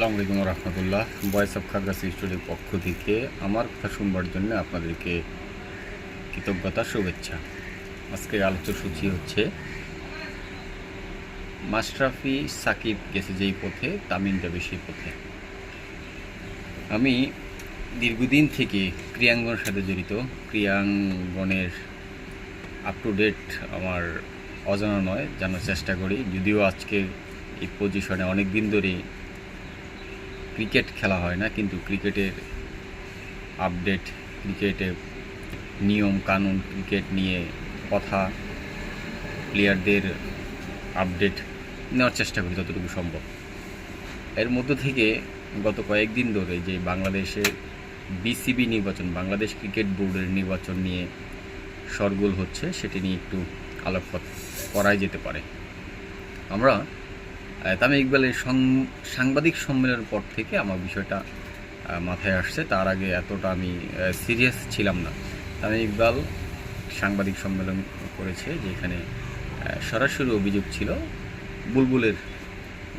আসসালামু আলাইকুম রহমতুল্লাহ। Voice of Khagrachari স্টুডিওর পক্ষ থেকে আমার কথা শুনবার জন্য আপনাদেরকে কৃতজ্ঞতা, শুভেচ্ছা। আজকে আলোচ্য সূচি হচ্ছে মাশরাফি সাকিব গেছে যেই পথে, তামিম যাবে সেই পথে। আমি দীর্ঘদিন থেকে ক্রীড়াঙ্গনের সাথে জড়িত। ক্রীড়াঙ্গনের আপ টু ডেট আমার অজানা নয়, জানার চেষ্টা করি। যদিও আজকের এই পজিশনে অনেক দিন ধরে ক্রিকেট খেলা হয় না, কিন্তু ক্রিকেটের আপডেট, ক্রিকেটের নিয়ম কানুন, ক্রিকেট নিয়ে কথা, প্লেয়ারদের আপডেট নেওয়ার চেষ্টা করি যতটুকু সম্ভব। এর মধ্য থেকে গত কয়েকদিন ধরে যে বাংলাদেশের বিসিবি নির্বাচন, বাংলাদেশ ক্রিকেট বোর্ডের নির্বাচন নিয়ে শোরগোল হচ্ছে, সেটি নিয়ে একটু আলোকপাত করাই যেতে পারে। আমরা তামিম ইকবালের সাংবাদিক সম্মেলনের পর থেকে আমার বিষয়টা মাথায় আসছে। তার আগে এতটা আমি সিরিয়াস ছিলাম না। তামিম ইকবাল সাংবাদিক সম্মেলন করেছে, যেখানে সরাসরি অভিযোগ ছিল বুলবুলের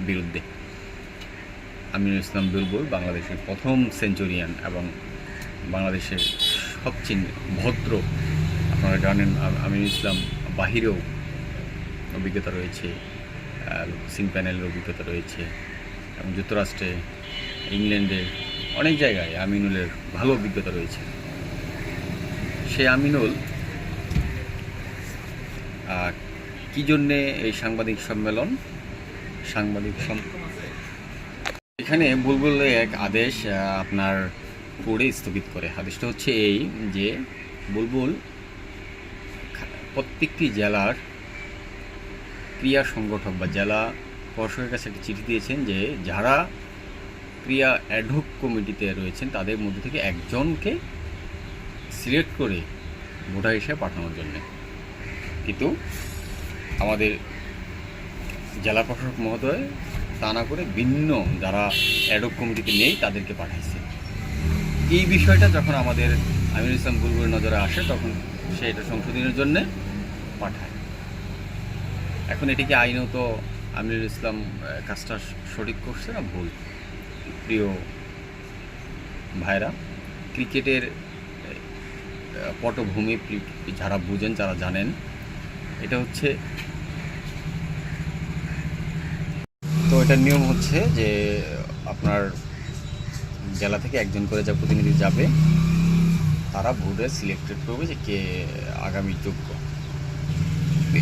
বিরুদ্ধে। আমিনুল ইসলাম বুলবুল বাংলাদেশের প্রথম সেঞ্চুরিয়ান এবং বাংলাদেশের সবচেয়ে ভদ্র। আপনারা জানেন আমিনুল ইসলাম বাহিরেও অভিজ্ঞতা রয়েছে, সিং প্যানেলের অভিজ্ঞতা রয়েছে, এবং যুক্তরাষ্ট্রে, ইংল্যান্ডে অনেক জায়গায় আমিনুলের ভালো অভিজ্ঞতা রয়েছে। সে আমিনুল কী জন্যে এই সাংবাদিক সম্মেলন, এখানে বুলবুল এক আদেশ আপনার পড়ে স্থগিত করে। আদেশটা হচ্ছে এই যে বুলবুল প্রত্যেকটি জেলার ক্রীড়া সংগঠক বা জেলা পর্ষদের কাছে একটা চিঠি দিয়েছেন যে যারা ক্রীড়া অ্যাডহক কমিটিতে রয়েছেন তাদের মধ্যে থেকে একজনকে সিলেক্ট করে ভোটার হিসেবে পাঠানোর জন্য। কিন্তু আমাদের জেলা প্রশাসক মহোদয় তা না করে ভিন্ন যারা অ্যাডহক কমিটিতে নেই তাদেরকে পাঠাইছে। এই বিষয়টা যখন আমাদের আমিনুল ইসলাম বুলবুলের নজরে আসে, তখন সে এটা সংশোধনের জন্য পাঠায়। এখন এটিকে আইনত আমিনুল ইসলাম কাজটা সঠিক করছে না ভুল? প্রিয় ভাইরা, ক্রিকেটের পটভূমি যারা বুঝেন, যারা জানেন, এটা হচ্ছে তো এটার নিয়ম হচ্ছে যে আপনার জেলা থেকে একজন করে যা প্রতিনিধি যাবে, তারা ভোটে সিলেক্টেড করবে যে কে আগামী যোগ্য।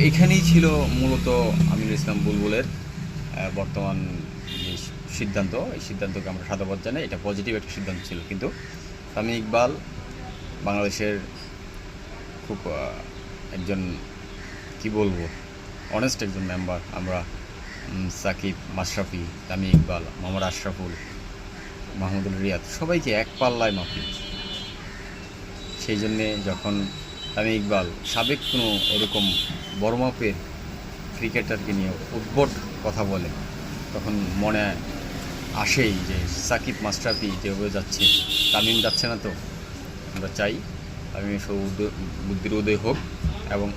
এইখানেই ছিল মূলত আমিনুল ইসলাম বুলবুলের বর্তমান যে সিদ্ধান্ত, এই সিদ্ধান্তকে আমরা সাধুবাদ জানাই। এটা পজিটিভ একটা সিদ্ধান্ত ছিল। কিন্তু তামিম ইকবাল বাংলাদেশের খুব একজন কি বলবো অনেস্ট একজন মেম্বার। আমরা সাকিব, মাশরাফি, তামিম ইকবাল, মোহাম্মদ আশরাফুল, মাহমুদুল রিয়াদ সবাইকে এক পাল্লায় মাপি। সেই জন্যে যখন তামিম ইকবাল সাবেক কোনো এরকম বড় মাপের ক্রিকেটারকে নিয়ে উদ্ভট কথা বলে, তখন মনে আসেই যে সাকিব, মাশরাফি যেভাবে যাচ্ছে, তামিম যাচ্ছে না। তো আমরা চাই তামিমের বুদ্ধির উদয় হোক এবং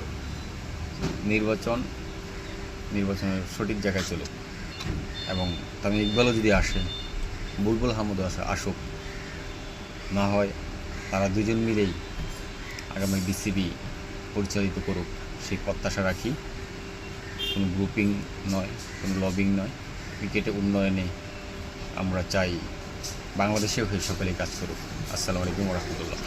নির্বাচনের সঠিক জায়গায় চলুক। এবং তামিম ইকবালও যদি আসে, বুলবুল আহমদও আসুক, না হয় তারা দুজন মিলেই আগামী বিসিবি পরিচালিত করুক, সেই প্রত্যাশা রাখি। কোনো গ্রুপিং নয়, কোনো লবিং নয়। ক্রিকেটে উন্নয়নে আমরা চাই বাংলাদেশেও সকলেই কাজ করুক। আসসালামু আলাইকুম রহমতুল্লাহ।